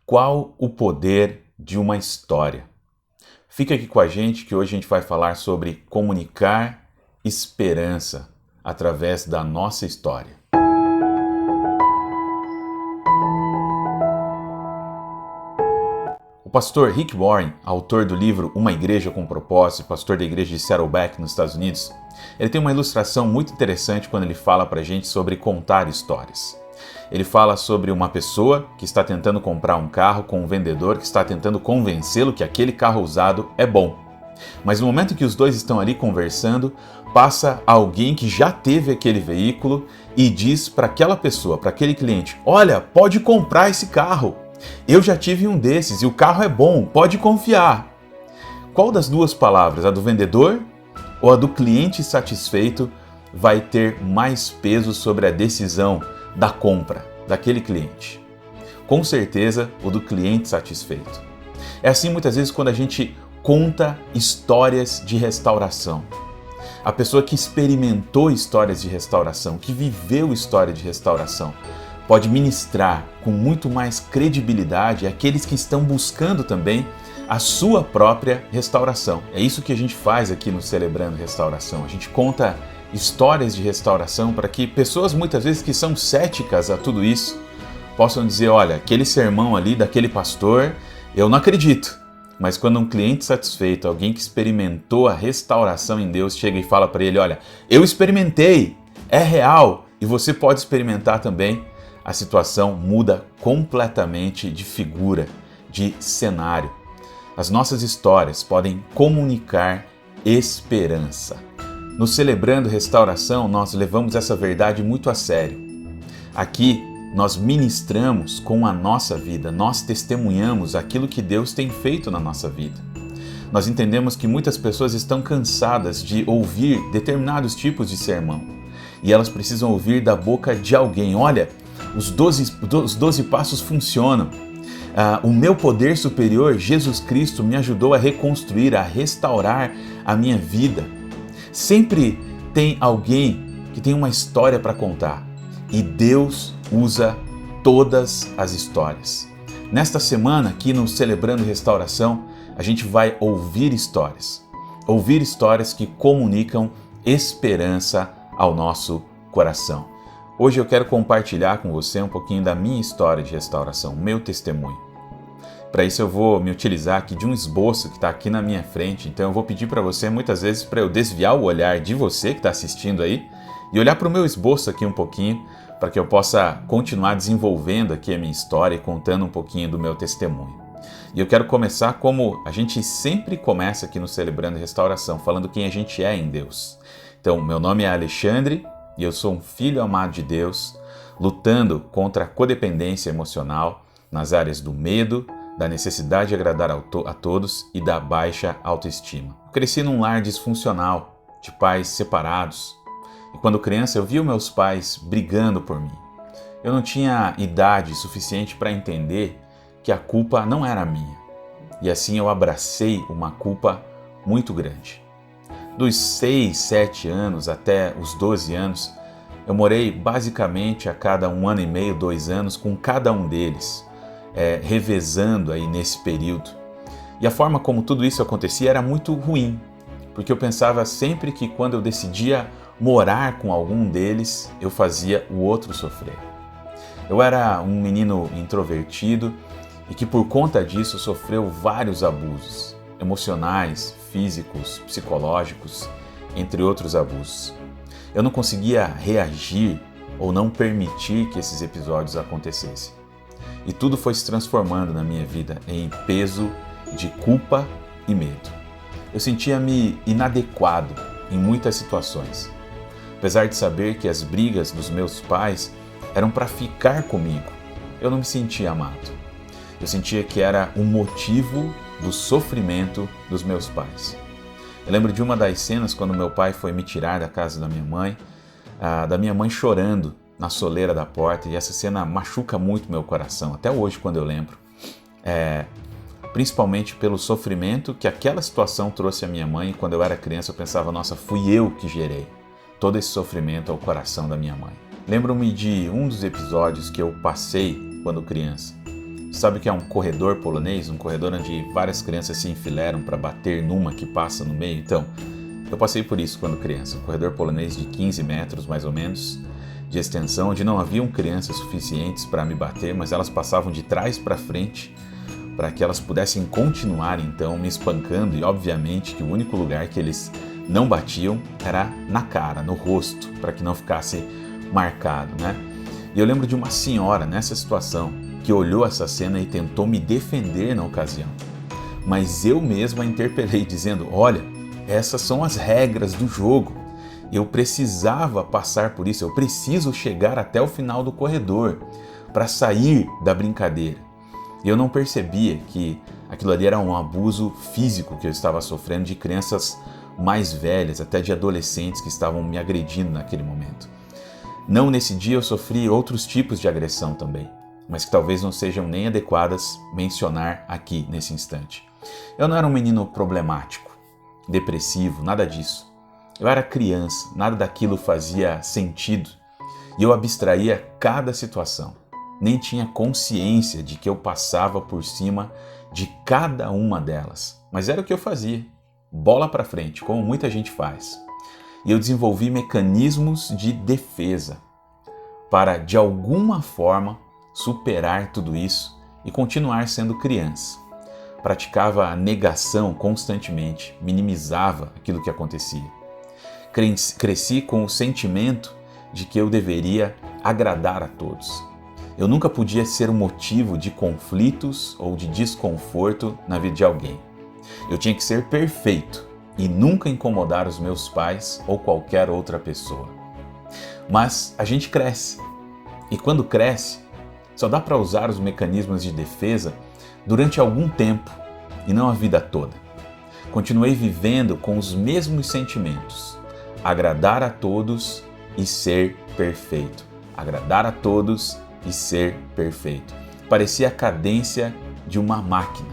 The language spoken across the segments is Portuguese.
Qual o poder de uma história? Fica aqui com a gente que hoje a gente vai falar sobre comunicar esperança através da nossa história. O pastor Rick Warren, autor do livro Uma Igreja com Propósito, pastor da igreja de Saddleback nos Estados Unidos, ele tem uma ilustração muito interessante quando ele fala pra gente sobre contar histórias. Ele fala sobre uma pessoa que está tentando comprar um carro com um vendedor que está tentando convencê-lo que aquele carro usado é bom. Mas no momento que os dois estão ali conversando, passa alguém que já teve aquele veículo e diz para aquela pessoa, para aquele cliente: olha, pode comprar esse carro. Eu já tive um desses e o carro é bom, pode confiar. Qual das duas palavras, a do vendedor ou a do cliente satisfeito, vai ter mais peso sobre a decisão da compra daquele cliente? Com certeza, o do cliente satisfeito. É assim muitas vezes quando a gente conta histórias de restauração. A pessoa que experimentou histórias de restauração, que viveu história de restauração, pode ministrar com muito mais credibilidade àqueles que estão buscando também a sua própria restauração. É isso que a gente faz aqui no Celebrando Restauração. A gente conta histórias de restauração para que pessoas muitas vezes que são céticas a tudo isso possam dizer: olha, aquele sermão ali daquele pastor, eu não acredito. Mas quando um cliente satisfeito, alguém que experimentou a restauração em Deus, chega e fala para ele: olha, eu experimentei, é real e você pode experimentar também, a situação muda completamente de figura, de cenário. As nossas histórias podem comunicar esperança. No Celebrando Restauração, nós levamos essa verdade muito a sério. Aqui, nós ministramos com a nossa vida, nós testemunhamos aquilo que Deus tem feito na nossa vida. Nós entendemos que muitas pessoas estão cansadas de ouvir determinados tipos de sermão e elas precisam ouvir da boca de alguém: olha, os 12 passos funcionam. O meu poder superior, Jesus Cristo, me ajudou a reconstruir, a restaurar a minha vida. Sempre tem alguém que tem uma história para contar e Deus usa todas as histórias. Nesta semana, aqui no Celebrando Restauração, a gente vai ouvir histórias que comunicam esperança ao nosso coração. Hoje eu quero compartilhar com você um pouquinho da minha história de restauração, meu testemunho. Para isso eu vou me utilizar aqui de um esboço que está aqui na minha frente, então eu vou pedir para você muitas vezes para eu desviar o olhar de você que está assistindo aí e olhar para o meu esboço aqui um pouquinho, para que eu possa continuar desenvolvendo aqui a minha história e contando um pouquinho do meu testemunho. E eu quero começar como a gente sempre começa aqui no Celebrando Restauração, falando quem a gente é em Deus. Então, meu nome é Alexandre e eu sou um filho amado de Deus, lutando contra a codependência emocional nas áreas do medo, da necessidade de agradar a todos e da baixa autoestima. Eu cresci num lar disfuncional, de pais separados, e quando criança eu via meus pais brigando por mim. Eu não tinha idade suficiente para entender que a culpa não era minha, e assim eu abracei uma culpa muito grande. Dos 6, 7 anos até os 12 anos, eu morei basicamente a cada 1 ano e meio, 2 anos com cada um deles, revezando aí nesse período. E a forma como tudo isso acontecia era muito ruim, porque eu pensava sempre que quando eu decidia morar com algum deles, eu fazia o outro sofrer. Eu era um menino introvertido e que por conta disso sofreu vários abusos emocionais, físicos, psicológicos, entre outros abusos. Eu não conseguia reagir ou não permitir que esses episódios acontecessem. E tudo foi se transformando na minha vida em peso de culpa e medo. Eu sentia-me inadequado em muitas situações. Apesar de saber que as brigas dos meus pais eram para ficar comigo, eu não me sentia amado. Eu sentia que era o motivo do sofrimento dos meus pais. Eu lembro de uma das cenas quando meu pai foi me tirar da casa da minha mãe chorando na soleira da porta, e essa cena machuca muito meu coração, até hoje quando eu lembro. Principalmente pelo sofrimento que aquela situação trouxe à minha mãe, e quando eu era criança eu pensava: nossa, fui eu que gerei todo esse sofrimento ao coração da minha mãe. Lembro-me de um dos episódios que eu passei quando criança. Sabe o que é um corredor polonês? Um corredor onde várias crianças se enfileiram para bater numa que passa no meio? Então, eu passei por isso quando criança. Um corredor polonês de 15 metros, mais ou menos, de extensão, onde não haviam crianças suficientes para me bater, mas elas passavam de trás para frente para que elas pudessem continuar, então, me espancando. E, obviamente, que o único lugar que eles não batiam era na cara, no rosto, para que não ficasse marcado, né? E eu lembro de uma senhora nessa situação que olhou essa cena e tentou me defender na ocasião. Mas eu mesmo a interpelei dizendo, olha, essas são as regras do jogo. Eu precisava passar por isso, eu preciso chegar até o final do corredor para sair da brincadeira. E eu não percebia que aquilo ali era um abuso físico que eu estava sofrendo de crianças mais velhas, até de adolescentes que estavam me agredindo naquele momento. Não nesse dia eu sofri outros tipos de agressão também, mas que talvez não sejam nem adequadas mencionar aqui nesse instante. Eu não era um menino problemático, depressivo, nada disso. Eu era criança, nada daquilo fazia sentido e eu abstraía cada situação. Nem tinha consciência de que eu passava por cima de cada uma delas, mas era o que eu fazia, bola para frente, como muita gente faz. E eu desenvolvi mecanismos de defesa para, de alguma forma, superar tudo isso e continuar sendo criança. Praticava a negação constantemente, minimizava aquilo que acontecia. Cresci com o sentimento de que eu deveria agradar a todos. Eu nunca podia ser um motivo de conflitos ou de desconforto na vida de alguém. Eu tinha que ser perfeito e nunca incomodar os meus pais ou qualquer outra pessoa. Mas a gente cresce, e quando cresce, só dá para usar os mecanismos de defesa durante algum tempo e não a vida toda. Continuei vivendo com os mesmos sentimentos, agradar a todos e ser perfeito. Agradar a todos e ser perfeito. Parecia a cadência de uma máquina,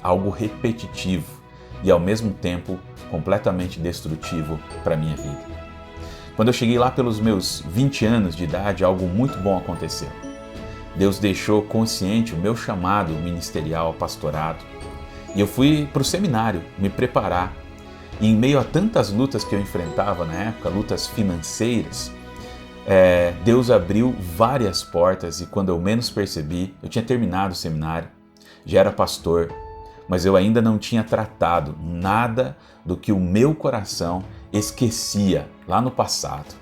algo repetitivo e ao mesmo tempo completamente destrutivo para a minha vida. Quando eu cheguei lá pelos meus 20 anos de idade, algo muito bom aconteceu. Deus deixou consciente o meu chamado ministerial, pastorado, e eu fui para o seminário me preparar. E em meio a tantas lutas que eu enfrentava na época, lutas financeiras, Deus abriu várias portas e quando eu menos percebi, eu tinha terminado o seminário, já era pastor, mas eu ainda não tinha tratado nada do que o meu coração esquecia lá no passado.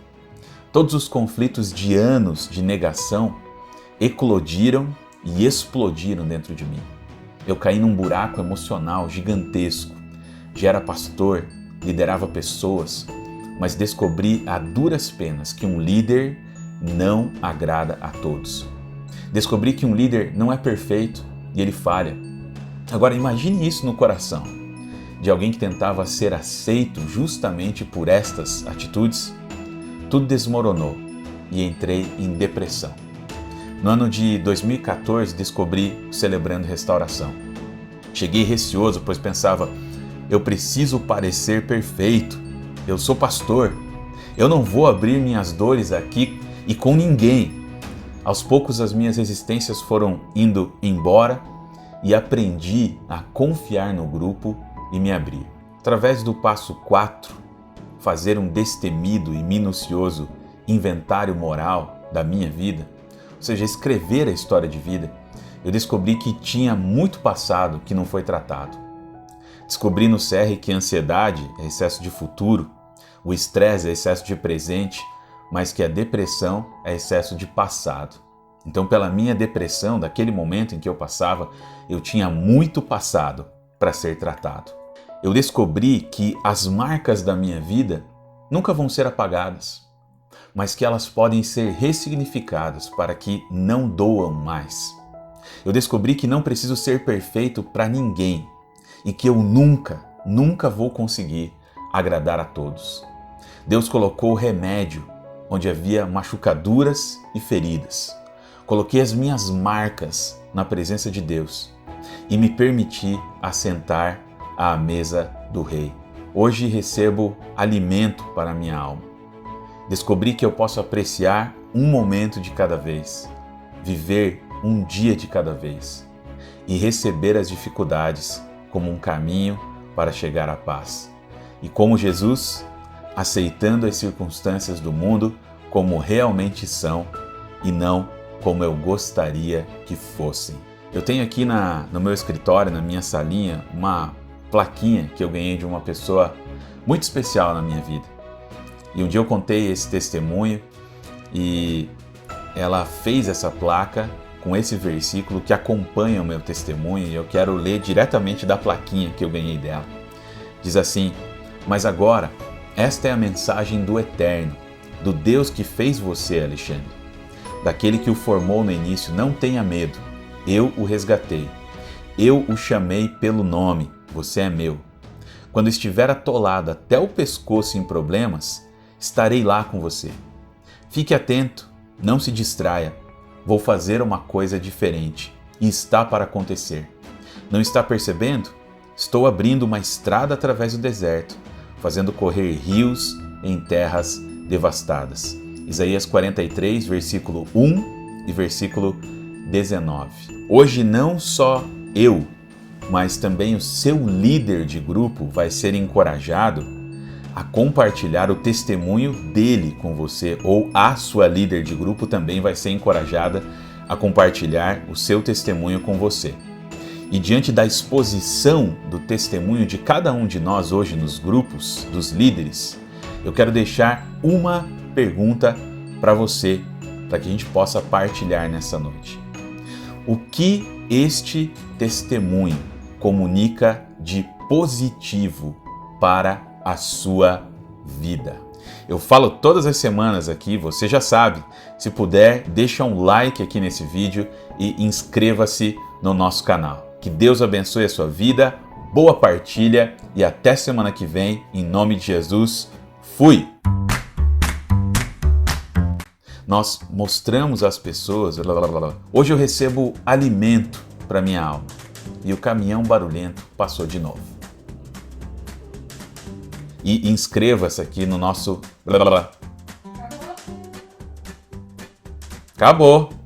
Todos os conflitos de anos de negação eclodiram e explodiram dentro de mim. Eu caí num buraco emocional gigantesco. Já era pastor, liderava pessoas, mas descobri a duras penas que um líder não agrada a todos. Descobri que um líder não é perfeito e ele falha. Agora imagine isso no coração de alguém que tentava ser aceito justamente por estas atitudes. Tudo desmoronou e entrei em depressão. No ano de 2014 descobri o Celebrando Restauração. Cheguei receoso, pois pensava, eu preciso parecer perfeito. Eu sou pastor. Eu não vou abrir minhas dores aqui e com ninguém. Aos poucos as minhas resistências foram indo embora e aprendi a confiar no grupo e me abrir. Através do passo 4, fazer um destemido e minucioso inventário moral da minha vida, ou seja, escrever a história de vida, eu descobri que tinha muito passado que não foi tratado. Descobri no CR que a ansiedade é excesso de futuro, o estresse é excesso de presente, mas que a depressão é excesso de passado. Então, pela minha depressão, daquele momento em que eu passava, eu tinha muito passado para ser tratado. Eu descobri que as marcas da minha vida nunca vão ser apagadas, mas que elas podem ser ressignificadas para que não doam mais. Eu descobri que não preciso ser perfeito para ninguém e que eu nunca vou conseguir agradar a todos. Deus colocou remédio onde havia machucaduras e feridas. Coloquei as minhas marcas na presença de Deus e me permiti assentar à mesa do Rei. Hoje recebo alimento para a minha alma. Descobri que eu posso apreciar um momento de cada vez, viver um dia de cada vez e receber as dificuldades como um caminho para chegar à paz. E como Jesus, aceitando as circunstâncias do mundo como realmente são e não como eu gostaria que fossem. Eu tenho aqui no meu escritório, na minha salinha, uma plaquinha que eu ganhei de uma pessoa muito especial na minha vida. E um dia eu contei esse testemunho e ela fez essa placa com esse versículo que acompanha o meu testemunho e eu quero ler diretamente da plaquinha que eu ganhei dela. Diz assim: mas agora, esta é a mensagem do Eterno, do Deus que fez você, Alexandre. Daquele que o formou no início, não tenha medo. Eu o resgatei. Eu o chamei pelo nome. Você é meu. Quando estiver atolado até o pescoço em problemas, estarei lá com você. Fique atento, não se distraia. Vou fazer uma coisa diferente e está para acontecer. Não está percebendo? Estou abrindo uma estrada através do deserto, fazendo correr rios em terras devastadas. Isaías 43, versículo 1 e versículo 19. Hoje não só eu, mas também o seu líder de grupo vai ser encorajado a compartilhar o testemunho dele com você, ou a sua líder de grupo também vai ser encorajada a compartilhar o seu testemunho com você. E diante da exposição do testemunho de cada um de nós hoje nos grupos dos líderes, eu quero deixar uma pergunta para você, para que a gente possa partilhar nessa noite. O que este testemunho comunica de positivo para a sua vida? Eu falo todas as semanas aqui, você já sabe. Se puder, deixa um like aqui nesse vídeo e inscreva-se no nosso canal. Que Deus abençoe a sua vida, boa partilha e até semana que vem, em nome de Jesus. Fui! Nós mostramos às pessoas, hoje eu recebo alimento para minha alma. E o caminhão barulhento passou de novo. E inscreva-se aqui no nosso... Acabou!